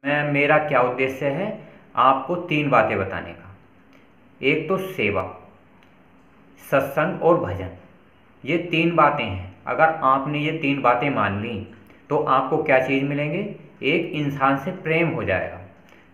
मेरा क्या उद्देश्य है, आपको तीन बातें बताने का। एक तो सेवा, सत्संग और भजन, ये तीन बातें हैं। अगर आपने ये तीन बातें मान ली तो आपको क्या चीज़ मिलेंगे, एक इंसान से प्रेम हो जाएगा।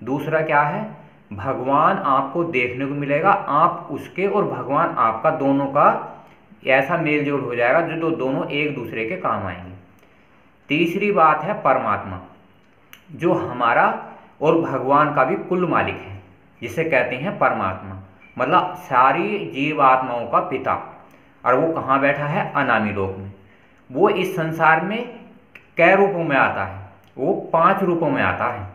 दूसरा क्या है, भगवान आपको देखने को मिलेगा, आप उसके और भगवान आपका दोनों का ऐसा मेल जोल हो जाएगा जो दोनों एक दूसरे के काम आएंगे। तीसरी बात है परमात्मा, जो हमारा और भगवान का भी कुल मालिक है, जिसे कहते हैं परमात्मा, मतलब सारी जीव आत्माओं का पिता। और वो कहाँ बैठा है, अनामी लोक में। वो इस संसार में कै रूपों में आता है, वो 5 रूपों में आता है।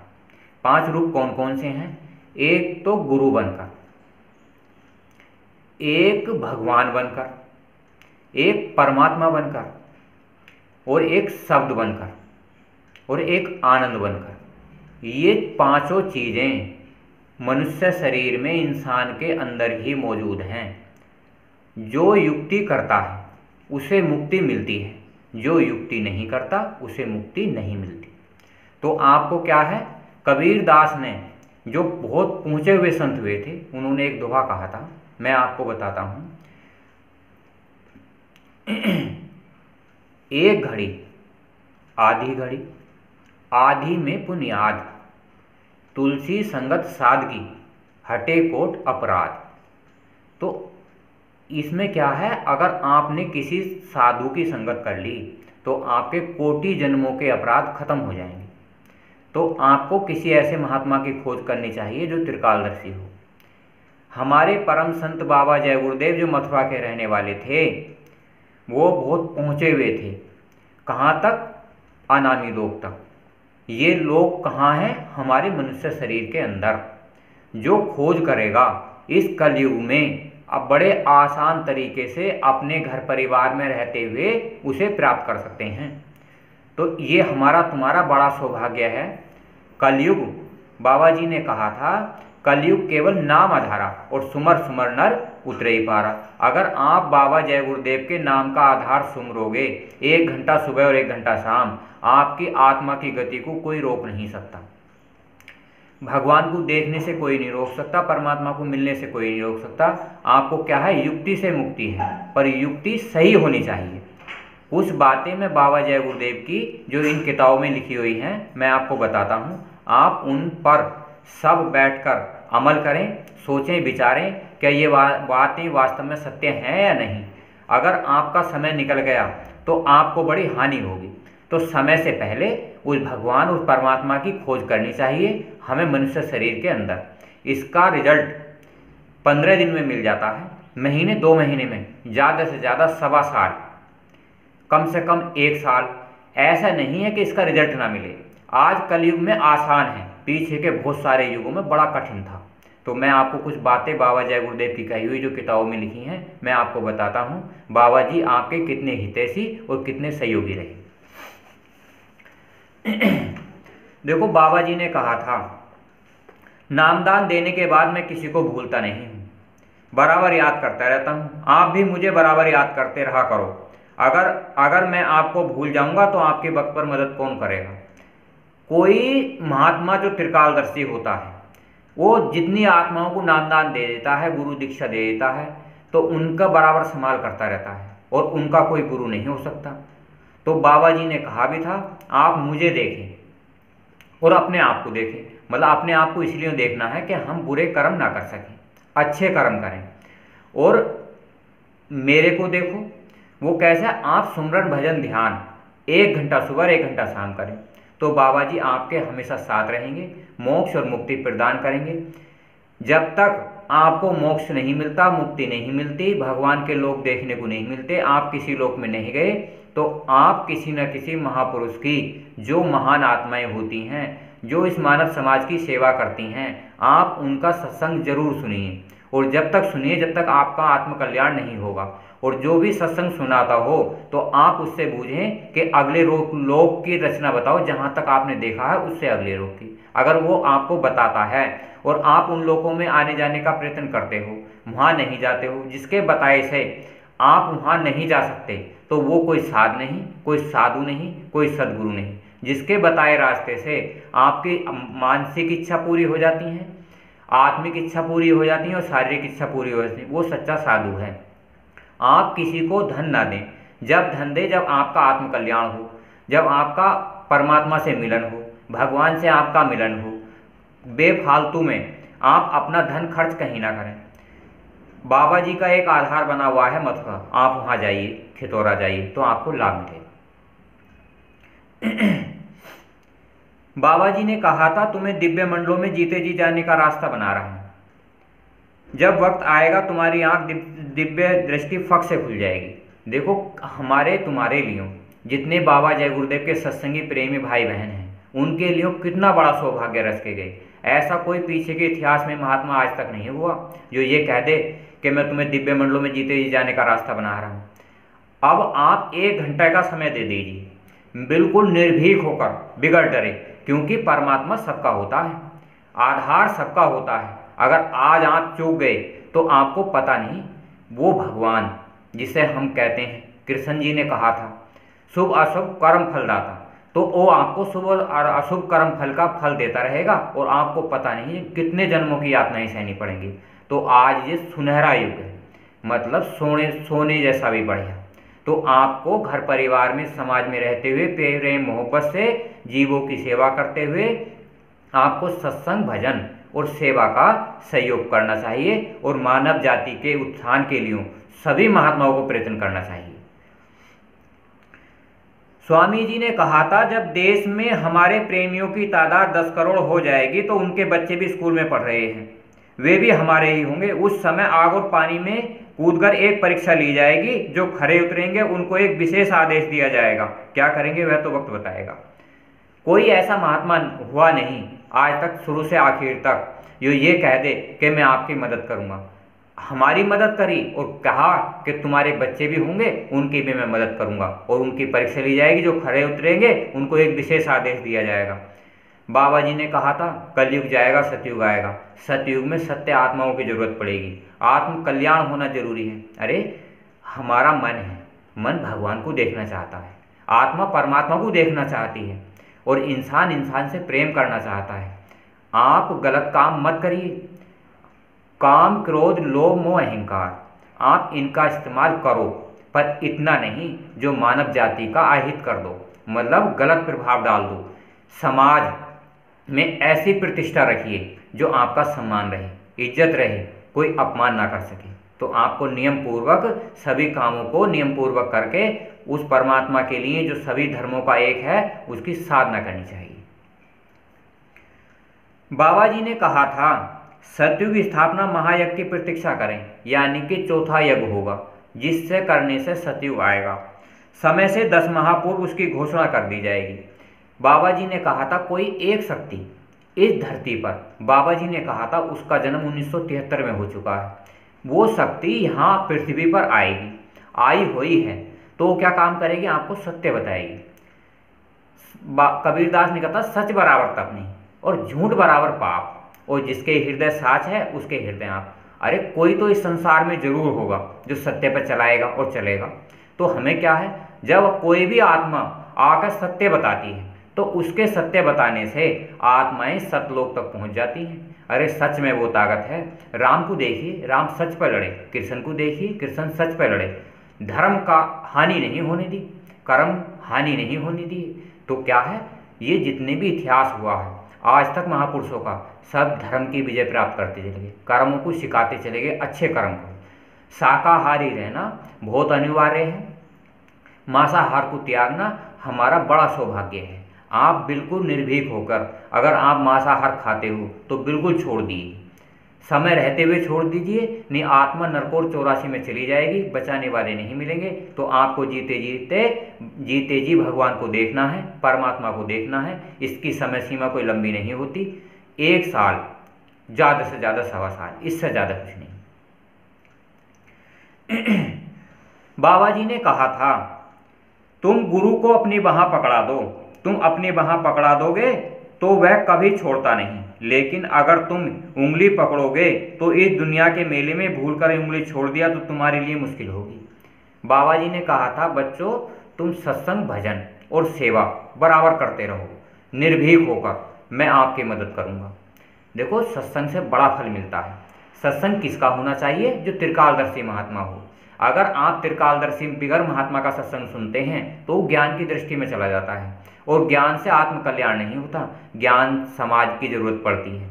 5 रूप कौन कौन से हैं, एक तो गुरु बनकर, एक भगवान बनकर, एक परमात्मा बनकर, और एक शब्द बनकर, और एक आनंद बनकर। ये पांचों चीज़ें मनुष्य शरीर में इंसान के अंदर ही मौजूद हैं। जो युक्ति करता है उसे मुक्ति मिलती है, जो युक्ति नहीं करता उसे मुक्ति नहीं मिलती। तो आपको क्या है, कबीर दास ने, जो बहुत पहुँचे हुए संत हुए थे, उन्होंने एक दोहा कहा था, मैं आपको बताता हूँ। एक घड़ी आधी घड़ी, आधी में पुनियाद, तुलसी संगत सादगी, हटे कोट अपराध। तो इसमें क्या है, अगर आपने किसी साधु की संगत कर ली तो आपके कोटि जन्मों के अपराध खत्म हो जाएंगे। तो आपको किसी ऐसे महात्मा की खोज करनी चाहिए जो त्रिकालदर्शी हो। हमारे परम संत बाबा जय गुरुदेव, जो मथुरा के रहने वाले थे, वो बहुत पहुँचे हुए थे। कहाँ तक, अनामी लोक तक। ये लोग कहाँ हैं, हमारे मनुष्य शरीर के अंदर। जो खोज करेगा इस कलयुग में अब बड़े आसान तरीके से अपने घर परिवार में रहते हुए उसे प्राप्त कर सकते हैं। तो ये हमारा तुम्हारा बड़ा सौभाग्य है। कलयुग, बाबा जी ने कहा था, कलयुग केवल नाम आधारा और सुमर सुमर नर उतरे ही पारा। अगर आप बाबा जय गुरुदेव के नाम का आधार सुमरोगे 1 घंटा सुबह और 1 घंटा शाम, आपकी आत्मा की गति को कोई रोक नहीं सकता। भगवान को देखने से कोई नहीं रोक सकता, परमात्मा को मिलने से कोई नहीं रोक सकता। आपको क्या है, युक्ति से मुक्ति है, पर युक्ति सही होनी चाहिए। कुछ बातें मैं बाबा जय गुरुदेव की जो इन किताबों में लिखी हुई हैं, मैं आपको बताता हूँ। आप उन पर सब बैठकर अमल करें, सोचें विचारें, क्या ये बातें वास्तव में सत्य हैं या नहीं। अगर आपका समय निकल गया तो आपको बड़ी हानि होगी। तो समय से पहले उस भगवान, उस परमात्मा की खोज करनी चाहिए हमें मनुष्य शरीर के अंदर। इसका रिजल्ट 15 दिन में मिल जाता है, महीने 2 महीने में, ज़्यादा से ज़्यादा 1.25 साल, कम से कम 1 साल। ऐसा नहीं है कि इसका रिजल्ट ना मिले। आज कलयुग में आसान है, पीछे के बहुत सारे युगों में बड़ा कठिन था। तो मैं आपको कुछ बातें बाबा जय गुरुदेव की कही हुई जो किताबों में लिखी हैं, मैं आपको बताता हूँ। बाबा जी आपके कितने हितैषी और कितने सहयोगी रहे। देखो, बाबा जी ने कहा था, नामदान देने के बाद मैं किसी को भूलता नहीं हूँ, बराबर याद करता रहता हूँ। आप भी मुझे बराबर याद करते रहा करो। अगर मैं आपको भूल जाऊंगा तो आपके वक्त पर मदद कौन करेगा। कोई महात्मा जो त्रिकालदर्शी होता है, वो जितनी आत्माओं को नामदान दे देता है, गुरु दीक्षा दे देता है, तो उनका बराबर संभाल करता रहता है, और उनका कोई गुरु नहीं हो सकता। तो बाबा जी ने कहा भी था, आप मुझे देखें और अपने आप को देखें। मतलब अपने आप को इसलिए देखना है कि हम बुरे कर्म ना कर सकें, अच्छे कर्म करें। और मेरे को देखो, वो कैसा, आप सुमरन भजन ध्यान 1 घंटा सुबह 1 घंटा शाम करें, तो बाबा जी आपके हमेशा साथ रहेंगे, मोक्ष और मुक्ति प्रदान करेंगे। जब तक आपको मोक्ष नहीं मिलता, मुक्ति नहीं मिलती, भगवान के लोक देखने को नहीं मिलते, आप किसी लोक में नहीं गए, तो आप किसी न किसी महापुरुष की, जो महान आत्माएं होती हैं, जो इस मानव समाज की सेवा करती हैं, आप उनका सत्संग जरूर सुनिए। और जब तक सुनिए जब तक आपका आत्मकल्याण नहीं होगा। और जो भी सत्संग सुनाता हो तो आप उससे बूझें कि अगले लोक की रचना बताओ, जहाँ तक आपने देखा है उससे अगले लोक की। अगर वो आपको बताता है और आप उन लोगों में आने जाने का प्रयत्न करते हो, वहाँ नहीं जाते हो, जिसके बताए से आप वहाँ नहीं जा सकते, तो वो कोई साध नहीं, कोई साधु नहीं, कोई सदगुरु नहीं। जिसके बताए रास्ते से आपकी मानसिक इच्छा पूरी हो जाती है, आत्मिक इच्छा पूरी हो जाती है और शारीरिक इच्छा पूरी हो जाती है, वो सच्चा साधु है। आप किसी को धन ना दें। जब धन दें जब आपका आत्मकल्याण हो, जब आपका परमात्मा से मिलन हो, भगवान से आपका मिलन हो। बेफालतू में आप अपना धन खर्च कहीं ना करें। बाबा जी का एक आधार बना हुआ है मथुरा, आप वहाँ जाइए, खितौरा जाइए, तो आपको लाभ मिलेगा। बाबा जी ने कहा था तुम्हें दिव्य मंडलों में जीते जी जाने का रास्ता बना रहा हूं। जब वक्त आएगा तुम्हारी आंख दिव्य दृष्टि फक से खुल जाएगी। देखो हमारे तुम्हारे लिए जितने बाबा जय गुरुदेव के सत्संगी प्रेमी भाई बहन हैं, उनके लिए कितना बड़ा सौभाग्य रच के गए। ऐसा कोई पीछे के इतिहास में महात्मा आज तक नहीं हुआ जो ये कह दे कि मैं तुम्हें दिव्य मंडलों में जीते जी जाने का रास्ता बना रहा हूँ। अब आप 1 घंटे का समय दे दीजिए, बिल्कुल निर्भीक होकर, बिगड़ डरे, क्योंकि परमात्मा सबका होता है, आधार सबका होता है। अगर आज आप चूक गए तो आपको पता नहीं, वो भगवान जिसे हम कहते हैं, कृष्ण जी ने कहा था शुभ अशुभ कर्म फलदाता, तो वो आपको शुभ और अशुभ कर्म फल का फल देता रहेगा और आपको पता नहीं कितने जन्मों की यातनाएं सहनी पड़ेंगी। तो आज ये सुनहरा युग है, मतलब सोने जैसा भी बढ़िया। तो आपको घर परिवार में, समाज में रहते हुए प्रेम मोहब्बत से जीवों की सेवा करते हुए आपको सत्संग, भजन और सेवा का सहयोग करना चाहिए और मानव जाति के उत्थान के लिए सभी महात्माओं को प्रयत्न करना चाहिए। स्वामी जी ने कहा था जब देश में हमारे प्रेमियों की तादाद 10 करोड़ हो जाएगी तो उनके बच्चे भी स्कूल में पढ़ रहे हैं, वे भी हमारे ही होंगे। उस समय आग और पानी में कूदकर एक परीक्षा ली जाएगी, जो खरे उतरेंगे उनको एक विशेष आदेश दिया जाएगा। क्या करेंगे वह तो वक्त बताएगा। कोई ऐसा महात्मा हुआ नहीं आज तक शुरू से आखिर तक जो ये कह दे कि मैं आपकी मदद करूंगा। हमारी मदद करी और कहा कि तुम्हारे बच्चे भी होंगे, उनकी भी मैं मदद करूंगा और उनकी परीक्षा ली जाएगी, जो खरे उतरेंगे उनको एक विशेष आदेश दिया जाएगा। बाबा जी ने कहा था कलयुग जाएगा सतयुग आएगा, सतयुग में सत्य आत्माओं की जरूरत पड़ेगी, आत्म कल्याण होना जरूरी है। अरे हमारा मन है, मन भगवान को देखना चाहता है, आत्मा परमात्मा को देखना चाहती है और इंसान इंसान से प्रेम करना चाहता है। आप गलत काम मत करिए। काम, क्रोध, लोभ, मोह, अहंकार, आप इनका इस्तेमाल करो, पर इतना नहीं जो मानव जाति का अहित कर दो, मतलब गलत प्रभाव डाल दो। समाज में ऐसी प्रतिष्ठा रखिए जो आपका सम्मान रहे, इज्जत रहे, कोई अपमान ना कर सके। तो आपको नियम पूर्वक सभी कामों को नियम पूर्वक करके उस परमात्मा के लिए जो सभी धर्मों का एक है उसकी साधना करनी चाहिए। बाबा जी ने कहा था सतयुग स्थापना महायज्ञ की प्रतीक्षा करें, यानी कि चौथा यज्ञ होगा जिससे करने से सतयुग आएगा। समय से 10 माह पूर्व उसकी घोषणा कर दी जाएगी। बाबा जी ने कहा था कोई एक शक्ति इस धरती पर, बाबा जी ने कहा था उसका जन्म 1973 में हो चुका है, वो शक्ति यहाँ पृथ्वी पर आएगी, आई हुई है। तो वो क्या काम करेगी? आपको सत्य बताएगी। कबीरदास ने कहा था सच बराबर तप नहीं और झूठ बराबर पाप, और जिसके हृदय साच है उसके हृदय आप। अरे कोई तो इस संसार में जरूर होगा जो सत्य पर चलाएगा और चलेगा। तो हमें क्या है, जब कोई भी आत्मा आकर सत्य बताती है तो उसके सत्य बताने से आत्माएं सतलोक तक पहुंच जाती हैं। अरे सच में वो ताकत है। राम को देखिए, राम सच पर लड़े, कृष्ण को देखिए, कृष्ण सच पर लड़े, धर्म का हानि नहीं होने दी, कर्म हानि नहीं होने दी। तो क्या है, ये जितने भी इतिहास हुआ है आज तक महापुरुषों का, सब धर्म की विजय प्राप्त करते चले गए, कर्मों को सिखाते चले गए, अच्छे कर्म को। शाकाहारी रहना बहुत अनिवार्य है, मांसाहार को त्यागना हमारा बड़ा सौभाग्य है। आप बिल्कुल निर्भीक होकर अगर आप मांसाहार खाते हो तो बिल्कुल छोड़ दीजिए, समय रहते हुए छोड़ दीजिए, नहीं आत्मा नरकोर 84 में चली जाएगी, बचाने वाले नहीं मिलेंगे। तो आपको जीते जी भगवान को देखना है, परमात्मा को देखना है। इसकी समय सीमा कोई लंबी नहीं होती, 1 साल, ज़्यादा से ज़्यादा 1.25 साल, इससे ज़्यादा कुछ नहीं। बाबा जी ने कहा था तुम गुरु को अपनी बाह पकड़ा दो, तुम अपनी बाह पकड़ा दोगे तो वह कभी छोड़ता नहीं, लेकिन अगर तुम उंगली पकड़ोगे तो इस दुनिया के मेले में भूलकर उंगली छोड़ दिया तो तुम्हारे लिए मुश्किल होगी। बाबा जी ने कहा था बच्चों तुम सत्संग, भजन और सेवा बराबर करते रहो, निर्भीक होकर मैं आपकी मदद करूँगा। देखो, सत्संग से बड़ा फल मिलता है। सत्संग किसका होना चाहिए? जो त्रिकालदर्शी महात्मा हो। अगर आप त्रिकालदर्शी बिगर महात्मा का सत्संग सुनते हैं तो वो ज्ञान की दृष्टि में चला जाता है, और ज्ञान से आत्म कल्याण नहीं होता, ज्ञान समाज की जरूरत पड़ती है।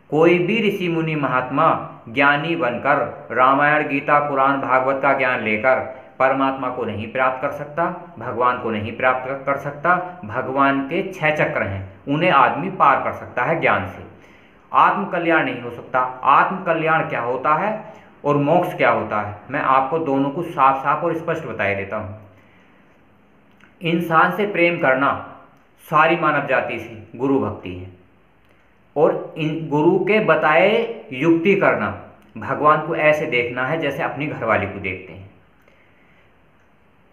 कोई भी ऋषि मुनि महात्मा ज्ञानी बनकर रामायण गीता कुरान भागवत का ज्ञान लेकर परमात्मा को नहीं प्राप्त कर सकता, भगवान को नहीं प्राप्त कर सकता। भगवान के 6 चक्र हैं, उन्हें आदमी पार कर सकता है ज्ञान से। आत्म कल्याण नहीं हो सकता। आत्म कल्याण क्या होता है और मोक्ष क्या होता है, मैं आपको दोनों को साफ साफ और स्पष्ट बताए देता हूँ। इंसान से प्रेम करना सारी मानव जाति से गुरु भक्ति है, और इन गुरु के बताए युक्ति करना, भगवान को ऐसे देखना है जैसे अपनी घरवाली को देखते हैं।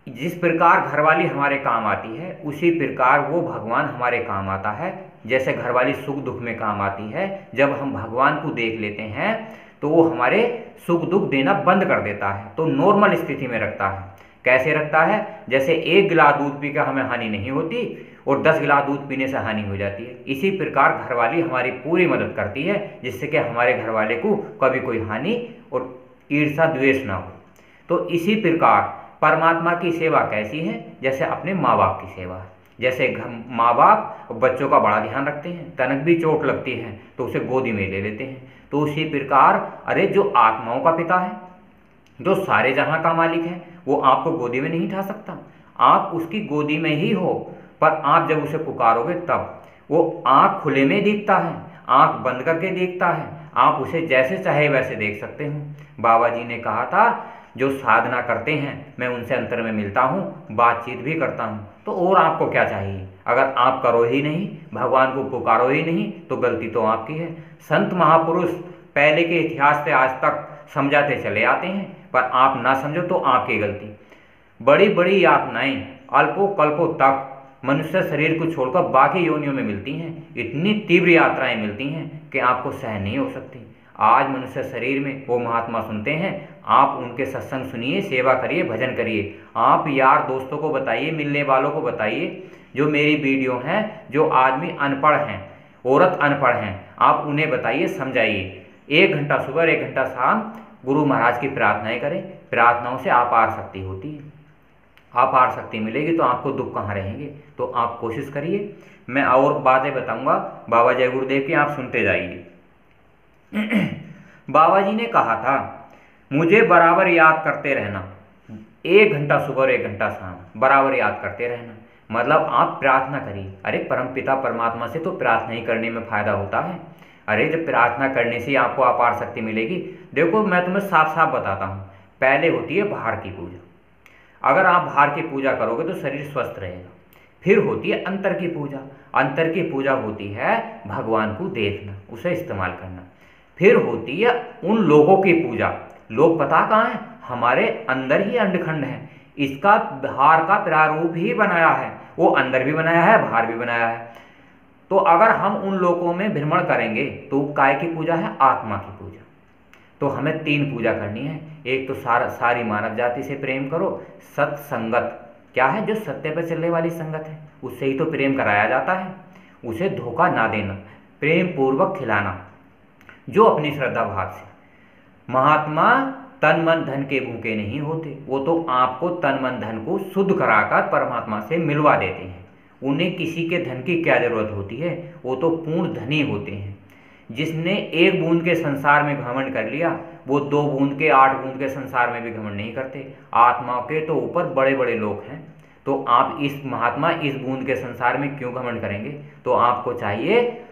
जिस प्रकार घरवाली हमारे काम आती है उसी प्रकार वो भगवान हमारे काम आता है। जैसे घरवाली सुख दुख में काम आती है, जब हम भगवान को देख लेते हैं तो वो हमारे सुख दुख देना बंद कर देता है, तो नॉर्मल स्थिति में रखता है। कैसे रखता है? जैसे 1 गिलास दूध पीकर हमें हानि नहीं होती और 10 गिलास दूध पीने से हानि हो जाती है, इसी प्रकार घरवाली हमारी पूरी मदद करती है जिससे कि हमारे घरवाले को कभी कोई हानि और ईर्ष्या द्वेष ना हो। तो इसी प्रकार परमात्मा की सेवा कैसी है? जैसे अपने माँ बाप की सेवा है। जैसे माँ बाप बच्चों का बड़ा ध्यान रखते हैं, तनक भी चोट लगती है तो उसे गोदी में ले लेते हैं, तो उसी प्रकार अरे जो आत्माओं का पिता है, जो सारे जहां का मालिक है, वो आपको गोदी में नहीं उठा सकता। आप उसकी गोदी में ही हो, पर आप जब उसे पुकारोगे तब वो आँख खुले में देखता है, आँख बंद करके देखता है, आप उसे जैसे चाहे वैसे देख सकते हो। बाबा जी ने कहा था जो साधना करते हैं मैं उनसे अंतर में मिलता हूँ, बातचीत भी करता हूँ, तो और आपको क्या चाहिए? अगर आप करो ही नहीं, भगवान को पुकारो ही नहीं, तो गलती तो आपकी है। संत महापुरुष पहले के इतिहास से आज तक समझाते चले आते हैं, पर आप ना समझो तो आपकी गलती। बड़ी बड़ी यातनाएं अल्पों कल्पों तक मनुष्य शरीर को छोड़कर बाकी योनियों में मिलती हैं। इतनी तीव्र यात्राएं मिलती हैं कि आपको सहन नहीं हो सकती। आज मनुष्य शरीर में वो महात्मा सुनते हैं, आप उनके सत्संग सुनिए, सेवा करिए, भजन करिए। आप यार दोस्तों को बताइए, मिलने वालों को बताइए जो मेरी वीडियो हैं, जो आदमी अनपढ़ हैं, औरत अनपढ़ हैं, आप उन्हें बताइए, समझाइए। 1 घंटा सुबह 1 घंटा शाम गुरु महाराज की प्रार्थनाएं करें। प्रार्थनाओं से अपार शक्ति होती है, अपार शक्ति मिलेगी तो आपको दुख कहाँ रहेंगे। तो आप कोशिश करिए। मैं और बातें बताऊंगा बाबा जय गुरुदेव की, आप सुनते जाइए। बाबा जी ने कहा था मुझे बराबर याद करते रहना, 1 घंटा सुबह और 1 घंटा शाम बराबर याद करते रहना। मतलब आप प्रार्थना करिए। अरे परम पिता परमात्मा से तो प्रार्थना ही करने में फायदा होता है। अरे जब प्रार्थना करने से आपको अपार शक्ति मिलेगी। देखो मैं तुम्हें साफ साफ बताता हूँ, पहले होती है बाहर की पूजा। अगर आप बाहर की पूजा करोगे तो शरीर स्वस्थ रहेगा। फिर होती है अंतर की पूजा। अंतर की पूजा होती है भगवान को देखना, उसे इस्तेमाल करना। फिर होती है उन लोगों की पूजा। लोग पता कहाँ है? हमारे अंदर ही अंडखंड है। इसका बाहर का प्रारूप ही बनाया है, वो अंदर भी बनाया है, बाहर भी बनाया है। तो अगर हम उन लोगों में भ्रमण करेंगे तो काय की पूजा है? आत्मा की पूजा। तो हमें 3 पूजा करनी है। एक तो सारी मानव जाति से प्रेम करो। सत्संगत क्या है? जो सत्य पर चलने वाली संगत है, उससे ही तो प्रेम कराया जाता है। उसे धोखा ना देना, प्रेम पूर्वक खिलाना, जो अपनी श्रद्धा भाव से। महात्मा तन मन धन के भूखे नहीं होते, वो तो आपको तन मन धन को शुद्ध कराकर परमात्मा से मिलवा देते हैं। उन्हें किसी के धन की क्या जरूरत होती है? वो तो पूर्ण धनी होते हैं। जिसने 1 बूंद के संसार में घमंड कर लिया, वो 2 बूंद के 8 बूंद के संसार में भी घमंड नहीं करते। आत्माओं के तो ऊपर बड़े बड़े लोग हैं। तो आप इस महात्मा इस बूंद के संसार में क्यों घमंड करेंगे? तो आपको चाहिए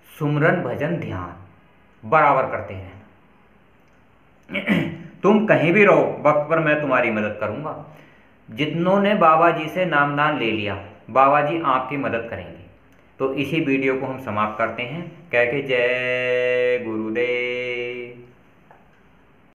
सुमरन भजन ध्यान बराबर करते हैं। तुम कहीं भी रहो, वक्त पर मैं तुम्हारी मदद करूंगा। जितनों ने बाबा जी से नामदान ले लिया, बाबा जी आपकी मदद करेंगे। तो इसी वीडियो को हम समाप्त करते हैं कह के जय गुरुदेव।